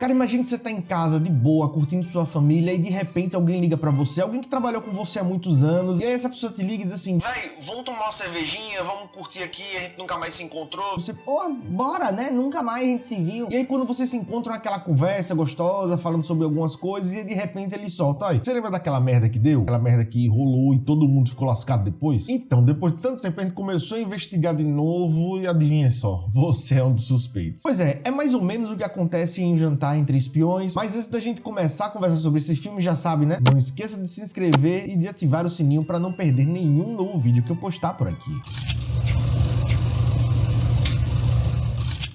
Cara, imagina que você tá em casa, de boa, curtindo sua família, e de repente alguém liga pra você, alguém que trabalhou com você há muitos anos, e aí essa pessoa te liga e diz assim: véi, vamos tomar uma cervejinha, vamos curtir aqui, a gente nunca mais se encontrou. Você, Pô, bora, né? Nunca mais a gente se viu. E aí quando vocês se encontram naquela conversa gostosa, falando sobre algumas coisas, e de repente ele solta: olha, você lembra daquela merda que deu? Aquela merda que rolou e todo mundo ficou lascado depois? Então, depois de tanto tempo, a gente começou a investigar de novo e adivinha só, você é um dos suspeitos. Pois é mais ou menos o que acontece em Um Jantar Entre Espiões, mas antes da gente começar a conversar sobre esse filme, já sabe, né? Não esqueça de se inscrever e de ativar o sininho para não perder nenhum novo vídeo que eu postar por aqui.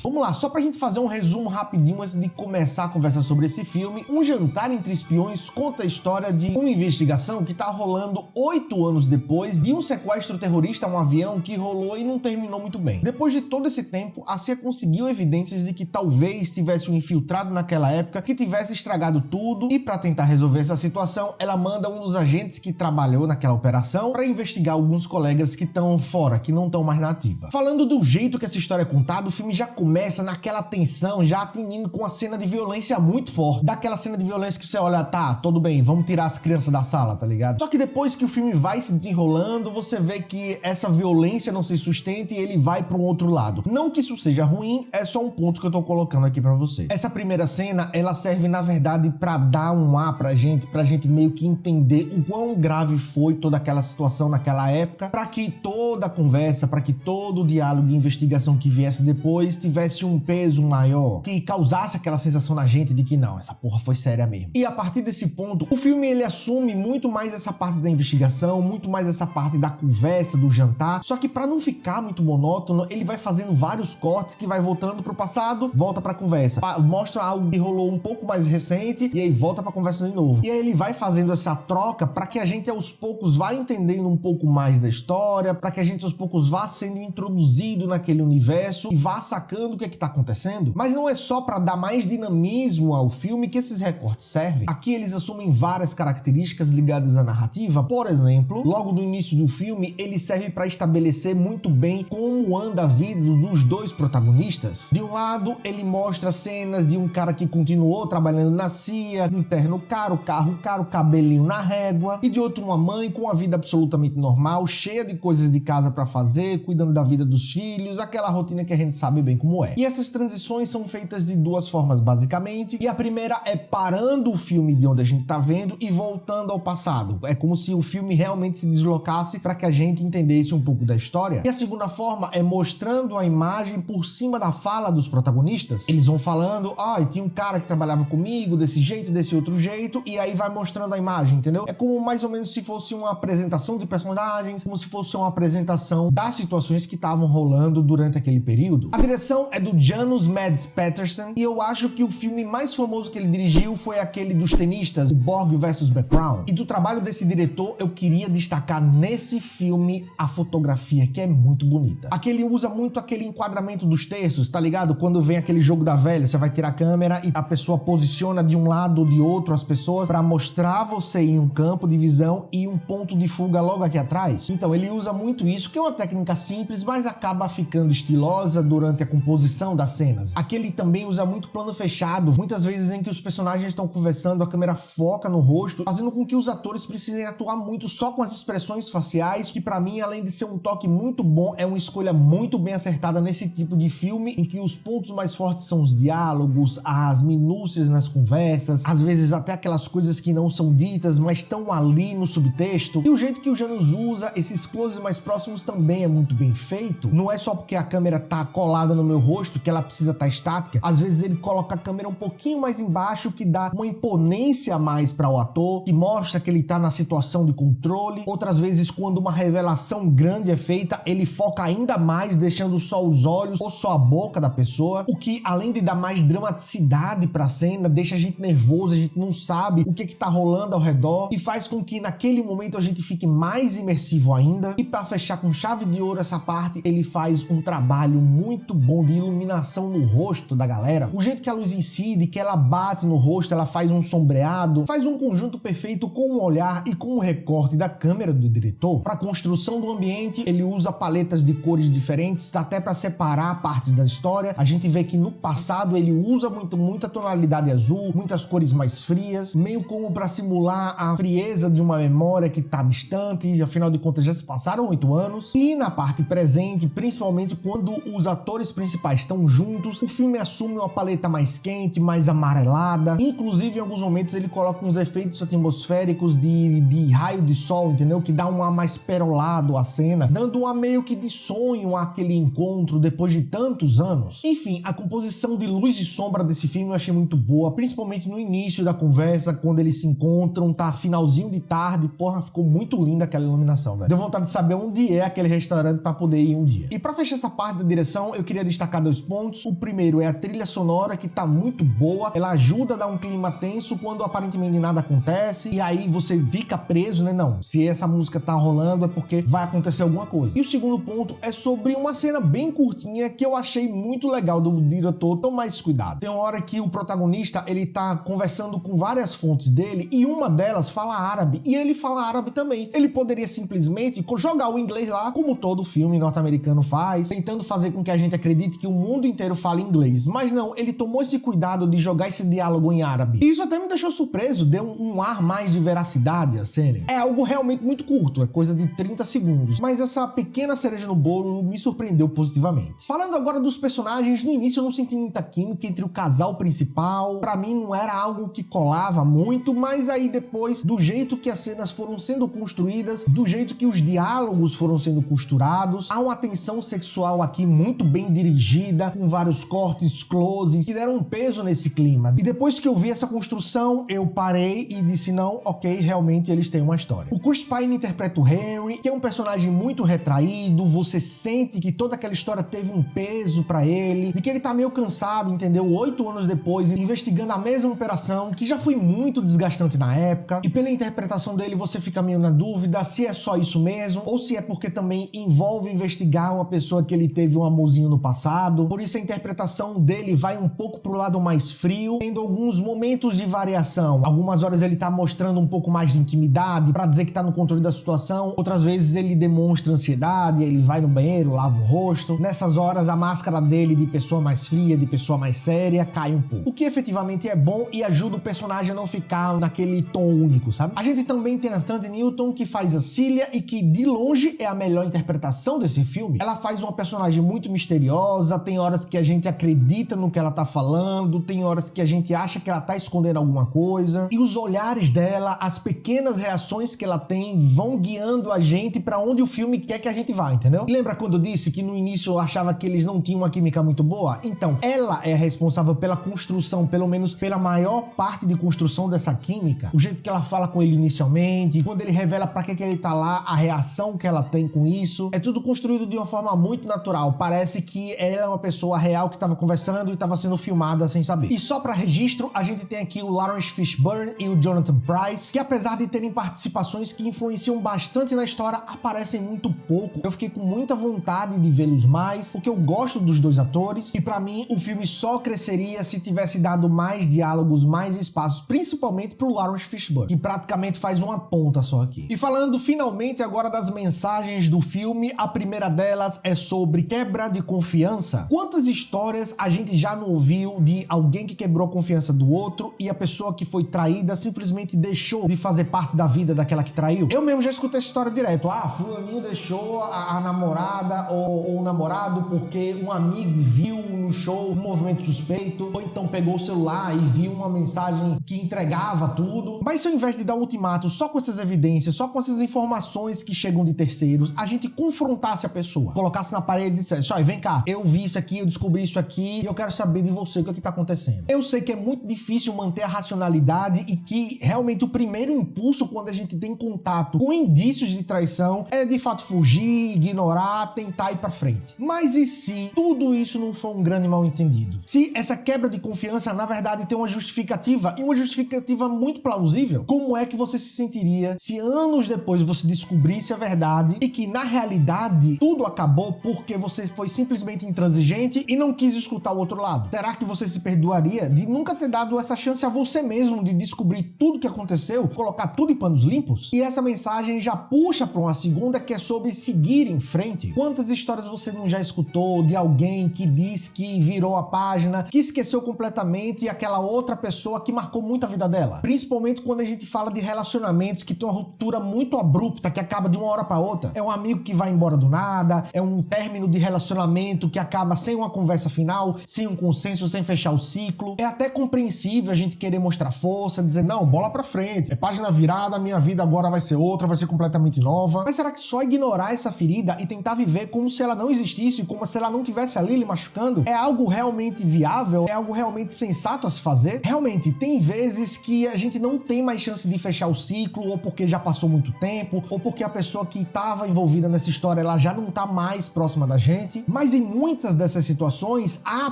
Vamos lá, só pra gente fazer um resumo rapidinho antes de começar a conversar sobre esse filme. Um Jantar Entre Espiões conta a história de uma investigação que tá rolando 8 anos depois de um sequestro terrorista a um avião que rolou e não terminou muito bem. Depois de todo esse tempo, a CIA conseguiu evidências de que talvez tivesse um infiltrado naquela época que tivesse estragado tudo, e pra tentar resolver essa situação, ela manda um dos agentes que trabalhou naquela operação pra investigar alguns colegas que estão fora, que não estão mais na ativa. Falando do jeito que essa história é contada, o filme já começa naquela tensão, já atinindo com a cena de violência muito forte. Daquela cena de violência que você olha, tá, tudo bem, vamos tirar as crianças da sala, tá ligado? Só que depois que o filme vai se desenrolando, você vê que essa violência não se sustenta e ele vai para um outro lado. Não que isso seja ruim, é só um ponto que eu tô colocando aqui pra você. Essa primeira cena, ela serve na verdade pra dar um ar pra gente meio que entender o quão grave foi toda aquela situação naquela época, pra que toda a conversa, pra que todo o diálogo e investigação que viesse depois tivesse um peso maior, que causasse aquela sensação na gente de que não, essa porra foi séria mesmo. E a partir desse ponto, o filme ele assume muito mais essa parte da investigação, muito mais essa parte da conversa, do jantar, só que pra não ficar muito monótono, ele vai fazendo vários cortes que vai voltando pro passado, volta pra conversa, mostra algo que rolou um pouco mais recente e aí volta pra conversa de novo. E aí ele vai fazendo essa troca pra que a gente aos poucos vá entendendo um pouco mais da história, pra que a gente aos poucos vá sendo introduzido naquele universo e vá sacando o que é que tá acontecendo. Mas não é só para dar mais dinamismo ao filme que esses recortes servem. Aqui eles assumem várias características ligadas à narrativa. Por exemplo, logo no início do filme, ele serve para estabelecer muito bem como anda a vida dos dois protagonistas. De um lado, ele mostra cenas de um cara que continuou trabalhando na CIA, um terno caro, carro caro, cabelinho na régua, e de outro uma mãe com uma vida absolutamente normal, cheia de coisas de casa para fazer, cuidando da vida dos filhos, aquela rotina que a gente sabe bem como é. E essas transições são feitas de duas formas basicamente, e a primeira é parando o filme de onde a gente tá vendo e voltando ao passado. É como se o filme realmente se deslocasse para que a gente entendesse um pouco da história. E a segunda forma é mostrando a imagem por cima da fala dos protagonistas. Eles vão falando, tinha um cara que trabalhava comigo desse jeito, desse outro jeito, e aí vai mostrando a imagem, entendeu? É como mais ou menos se fosse uma apresentação de personagens, como se fosse uma apresentação das situações que estavam rolando durante aquele período. A direção é do Janos Mads Petersen, e eu acho que o filme mais famoso que ele dirigiu foi aquele dos tenistas, o Borg vs Background. E do trabalho desse diretor, eu queria destacar nesse filme a fotografia, que é muito bonita. Aqui ele usa muito aquele enquadramento dos terços, tá ligado? Quando vem aquele jogo da velha, você vai tirar a câmera e a pessoa posiciona de um lado ou de outro as pessoas para mostrar você em um campo de visão e um ponto de fuga logo aqui atrás. Então ele usa muito isso, que é uma técnica simples, mas acaba ficando estilosa durante a composição das cenas. Aqui ele também usa muito plano fechado, muitas vezes em que os personagens estão conversando, a câmera foca no rosto, fazendo com que os atores precisem atuar muito só com as expressões faciais, que pra mim, além de ser um toque muito bom, é uma escolha muito bem acertada nesse tipo de filme, em que os pontos mais fortes são os diálogos, as minúcias nas conversas, às vezes até aquelas coisas que não são ditas, mas estão ali no subtexto. E o jeito que o Janos usa esses closes mais próximos também é muito bem feito. Não é só porque a câmera tá colada no meu rosto que ela precisa estar estática. Às vezes ele coloca a câmera um pouquinho mais embaixo, que dá uma imponência a mais para o ator, que mostra que ele tá na situação de controle. Outras vezes, quando uma revelação grande é feita, ele foca ainda mais, deixando só os olhos ou só a boca da pessoa, o que, além de dar mais dramaticidade pra cena, deixa a gente nervoso, a gente não sabe o que tá rolando ao redor, e faz com que naquele momento a gente fique mais imersivo ainda. E para fechar com chave de ouro essa parte, ele faz um trabalho muito bom de iluminação no rosto da galera, o jeito que a luz incide, que ela bate no rosto, ela faz um sombreado, faz um conjunto perfeito com o olhar e com o recorte da câmera do diretor. Para a construção do ambiente, ele usa paletas de cores diferentes, dá até para separar partes da história. A gente vê que no passado ele usa muita tonalidade azul, muitas cores mais frias, meio como para simular a frieza de uma memória que está distante, e afinal de contas já se passaram 8 anos. E na parte presente, principalmente quando os atores principais estão juntos, o filme assume uma paleta mais quente, mais amarelada. Inclusive, em alguns momentos ele coloca uns efeitos atmosféricos de raio de sol, entendeu? Que dá um ar mais perolado à cena, dando um ar meio que de sonho àquele encontro depois de tantos anos. Enfim, a composição de luz e sombra desse filme eu achei muito boa, principalmente no início da conversa, quando eles se encontram, tá finalzinho de tarde, porra, ficou muito linda aquela iluminação, velho. Deu vontade de saber onde é aquele restaurante pra poder ir um dia. E pra fechar essa parte da direção, eu queria destacar 2 pontos. O primeiro é a trilha sonora, que tá muito boa, ela ajuda a dar um clima tenso quando aparentemente nada acontece, e aí você fica preso, né? Não, se essa música tá rolando é porque vai acontecer alguma coisa. E o segundo ponto é sobre uma cena bem curtinha que eu achei muito legal do diretor tomar esse cuidado. Tem uma hora que o protagonista, ele tá conversando com várias fontes dele e uma delas fala árabe, e ele fala árabe também. Ele poderia simplesmente jogar o inglês lá, como todo filme norte-americano faz, tentando fazer com que a gente acredite que o mundo inteiro fala inglês, mas não, ele tomou esse cuidado de jogar esse diálogo em árabe. E isso até me deixou surpreso, deu um ar mais de veracidade à cena. É algo realmente muito curto, é coisa de 30 segundos, mas essa pequena cereja no bolo me surpreendeu positivamente. Falando agora dos personagens, no início eu não senti muita química entre o casal principal, pra mim não era algo que colava muito, mas aí depois, do jeito que as cenas foram sendo construídas, do jeito que os diálogos foram sendo costurados, há uma tensão sexual aqui muito bem dirigida, com vários cortes, closes, que deram um peso nesse clima. E depois que eu vi essa construção, eu parei e disse, não, ok, realmente eles têm uma história. O Chris Pine interpreta o Henry, que é um personagem muito retraído, você sente que toda aquela história teve um peso pra ele, de que ele tá meio cansado, entendeu? 8 anos depois, investigando a mesma operação, que já foi muito desgastante na época, e pela interpretação dele você fica meio na dúvida se é só isso mesmo, ou se é porque também envolve investigar uma pessoa que ele teve um amorzinho no passado. Por isso a interpretação dele vai um pouco pro lado mais frio, tendo alguns momentos de variação. Algumas horas ele tá mostrando um pouco mais de intimidade, pra dizer que tá no controle da situação, outras vezes ele demonstra ansiedade, ele vai no banheiro, lava o rosto. Nessas horas a máscara dele de pessoa mais fria, de pessoa mais séria, cai um pouco. O que efetivamente é bom e ajuda o personagem a não ficar naquele tom único, sabe? A gente também tem a Thandie Newton, que faz a Celia e que de longe é a melhor interpretação desse filme. Ela faz uma personagem muito misteriosa, tem horas que a gente acredita no que ela tá falando, tem horas que a gente acha que ela tá escondendo alguma coisa, e os olhares dela, as pequenas reações que ela tem vão guiando a gente pra onde o filme quer que a gente vá, entendeu? E lembra quando eu disse que no início eu achava que eles não tinham uma química muito boa? Então, ela é responsável pela construção, pelo menos pela maior parte de construção dessa química. O jeito que ela fala com ele inicialmente, quando ele revela pra que ele tá lá, a reação que ela tem com isso, é tudo construído de uma forma muito natural. Parece que ela é uma pessoa real que tava conversando e tava sendo filmada sem saber. E só pra registro, a gente tem aqui o Lawrence Fishburne e o Jonathan Pryce, que apesar de terem participações que influenciam bastante na história, aparecem muito pouco. Eu fiquei com muita vontade de vê-los mais, porque eu gosto dos 2 atores, e pra mim o filme só cresceria se tivesse dado mais diálogos, mais espaços, principalmente pro Lawrence Fishburne, que praticamente faz uma ponta só aqui. E falando finalmente agora das mensagens do filme, a primeira delas é sobre quebra de confiança. Quantas histórias a gente já não ouviu de alguém que quebrou a confiança do outro e a pessoa que foi traída simplesmente deixou de fazer parte da vida daquela que traiu? Eu mesmo já escutei essa história direto. Ah, fulaninho deixou a namorada ou o namorado porque um amigo viu no show um movimento suspeito, ou então pegou o celular e viu uma mensagem que entregava tudo. Mas se ao invés de dar um ultimato só com essas evidências, só com essas informações que chegam de terceiros, a gente confrontasse a pessoa, colocasse na parede e dissesse, olha, vem cá, eu vi isso aqui, eu descobri isso aqui, e eu quero saber de você o que é que tá acontecendo. Eu sei que é muito difícil manter a racionalidade e que realmente o primeiro impulso quando a gente tem contato com indícios de traição é de fato fugir, ignorar, tentar ir pra frente. Mas e se tudo isso não for um grande mal-entendido? Se essa quebra de confiança na verdade tem uma justificativa, e uma justificativa muito plausível, como é que você se sentiria se anos depois você descobrisse a verdade e que na realidade tudo acabou porque você foi simplesmente intransigente e não quis escutar o outro lado? Será que você se perdoaria de nunca ter dado essa chance a você mesmo de descobrir tudo que aconteceu, colocar tudo em panos limpos? E essa mensagem já puxa para uma segunda, que é sobre seguir em frente. Quantas histórias você não já escutou de alguém que diz que virou a página, que esqueceu completamente aquela outra pessoa que marcou muito a vida dela? Principalmente quando a gente fala de relacionamentos que tem uma ruptura muito abrupta, que acaba de uma hora para outra. É um amigo que vai embora do nada, é um término de relacionamento que acaba sem uma conversa final, sem um consenso, sem fechar o ciclo. É até compreensível a gente querer mostrar força, dizer, não, bola pra frente, é página virada, minha vida agora vai ser outra, vai ser completamente nova. Mas será que só ignorar essa ferida e tentar viver como se ela não existisse, como se ela não tivesse ali lhe machucando, é algo realmente viável? É algo realmente sensato a se fazer? Realmente, tem vezes que a gente não tem mais chance de fechar o ciclo, ou porque já passou muito tempo, ou porque a pessoa que estava envolvida nessa história, ela já não tá mais próxima da gente. Mas em muitas dessas situações, há a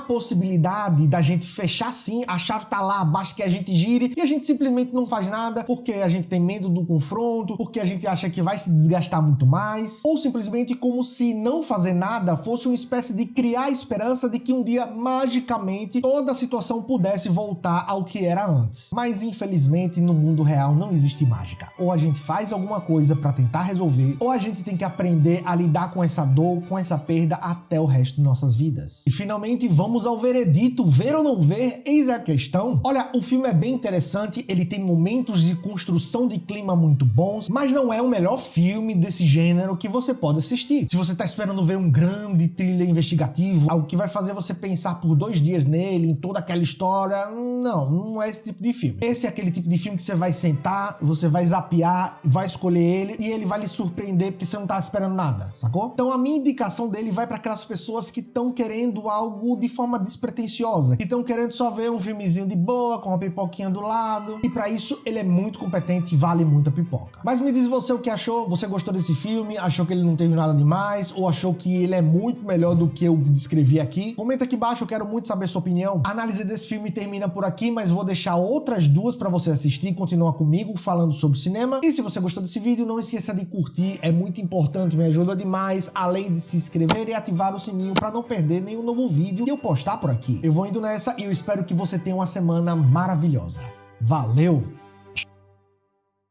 possibilidade da gente fechar sim, a chave tá lá, basta que a gente gire, e a gente simplesmente não faz nada, porque a gente tem medo do confronto, porque a gente acha que vai se desgastar muito mais, ou simplesmente como se não fazer nada fosse uma espécie de criar a esperança de que um dia, magicamente, toda a situação pudesse voltar ao que era antes. Mas infelizmente, no mundo real não existe mágica. Ou a gente faz alguma coisa para tentar resolver, ou a gente tem que aprender a lidar com essa dor, com essa perda até o resto de nossas vidas. E finalmente vamos ao veredito, ver ou não ver, eis a questão. Olha, o filme é bem interessante, ele tem momentos de construção de clima muito bons, mas não é o melhor filme desse gênero que você pode assistir. Se você tá esperando ver um grande thriller investigativo, algo que vai fazer você pensar por 2 dias nele, em toda aquela história, não é esse tipo de filme. Esse é aquele tipo de filme que você vai sentar, você vai zapear, vai escolher ele e ele vai lhe surpreender porque você não tá esperando nada, sacou? Então a minha indicação dele vai para aquelas pessoas que estão querendo algo de forma despretensiosa, que estão querendo só ver um filmezinho de boa, com uma pipoquinha do lado, e para isso ele é muito competente e vale muito a pipoca. Mas me diz você o que achou, você gostou desse filme, achou que ele não teve nada demais, ou achou que ele é muito melhor do que eu descrevi aqui? Comenta aqui embaixo, eu quero muito saber sua opinião. A análise desse filme termina por aqui, mas vou deixar outras 2 para você assistir e continuar comigo falando sobre cinema. E se você gostou desse vídeo, não esqueça de curtir, é muito importante, me ajuda demais, além de se inscrever e ativar o sininho para não perder nenhum novo vídeo que eu postar por aqui. Eu vou indo nessa e eu espero que você tenha uma semana maravilhosa. Valeu!